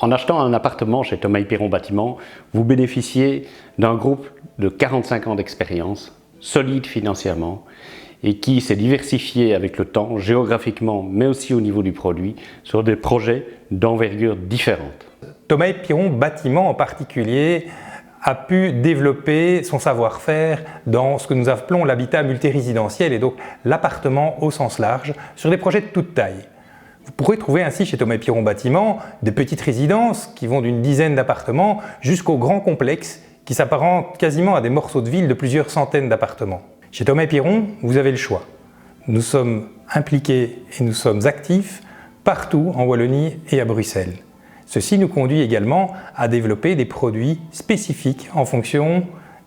En achetant un appartement chez Thomas Piron Bâtiment, vous bénéficiez d'un groupe de 45 ans d'expérience, solide financièrement et qui s'est diversifié avec le temps, géographiquement mais aussi au niveau du produit, sur des projets d'envergure différentes. Thomas Piron Bâtiment en particulier a pu développer son savoir-faire dans ce que nous appelons l'habitat multirésidentiel et donc l'appartement au sens large sur des projets de toute taille. Vous pourrez trouver ainsi chez Thomas Piron Bâtiment des petites résidences qui vont d'une dizaine d'appartements jusqu'aux grands complexes qui s'apparentent quasiment à des morceaux de ville de plusieurs centaines d'appartements. Chez Thomas Piron, vous avez le choix. Nous sommes impliqués et nous sommes actifs partout en Wallonie et à Bruxelles. Ceci nous conduit également à développer des produits spécifiques en fonction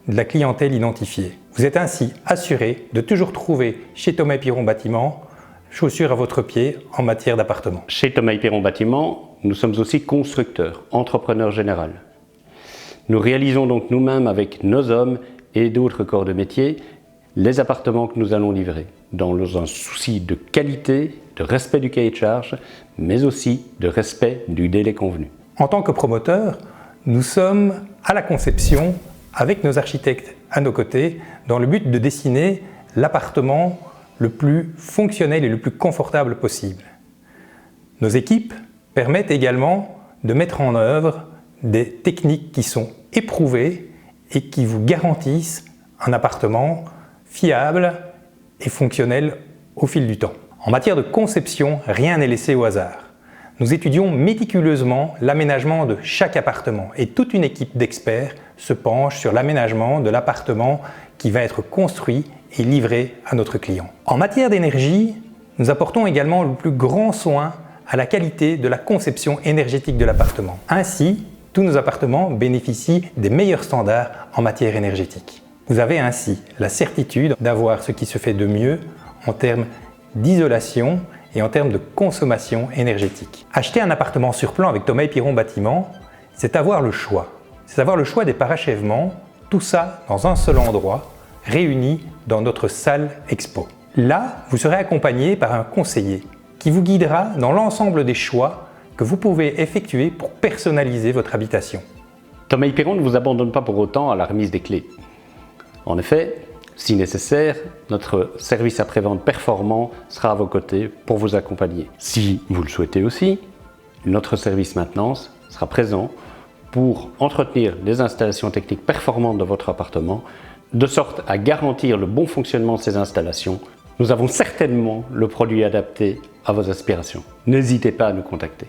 de la clientèle identifiée. Vous êtes ainsi assuré de toujours trouver chez Thomas Piron Bâtiment chaussures à votre pied en matière d'appartement. Chez Thomas Piron Bâtiment, nous sommes aussi constructeurs, entrepreneurs généraux. Nous réalisons donc nous-mêmes avec nos hommes et d'autres corps de métier les appartements que nous allons livrer, dans un souci de qualité, de respect du cahier de charge, mais aussi de respect du délai convenu. En tant que promoteur, nous sommes à la conception avec nos architectes à nos côtés dans le but de dessiner l'appartement le plus fonctionnel et le plus confortable possible. Nos équipes permettent également de mettre en œuvre des techniques qui sont éprouvées et qui vous garantissent un appartement fiable et fonctionnel au fil du temps. En matière de conception, rien n'est laissé au hasard. Nous étudions méticuleusement l'aménagement de chaque appartement et toute une équipe d'experts se penche sur l'aménagement de l'appartement qui va être construit et livré à notre client. En matière d'énergie, nous apportons également le plus grand soin à la qualité de la conception énergétique de l'appartement. Ainsi, tous nos appartements bénéficient des meilleurs standards en matière énergétique. Vous avez ainsi la certitude d'avoir ce qui se fait de mieux en termes d'isolation et en termes de consommation énergétique. Acheter un appartement sur plan avec Thomas Piron Bâtiment, c'est avoir le choix. C'est avoir le choix des parachèvements, tout ça dans un seul endroit, réunis dans notre salle expo. Là, vous serez accompagné par un conseiller qui vous guidera dans l'ensemble des choix que vous pouvez effectuer pour personnaliser votre habitation. Thomas Piron ne vous abandonne pas pour autant à la remise des clés. En effet, si nécessaire, notre service après-vente performant sera à vos côtés pour vous accompagner. Si vous le souhaitez aussi, notre service maintenance sera présent pour entretenir les installations techniques performantes de votre appartement, de sorte à garantir le bon fonctionnement de ces installations. Nous avons certainement le produit adapté à vos aspirations. N'hésitez pas à nous contacter.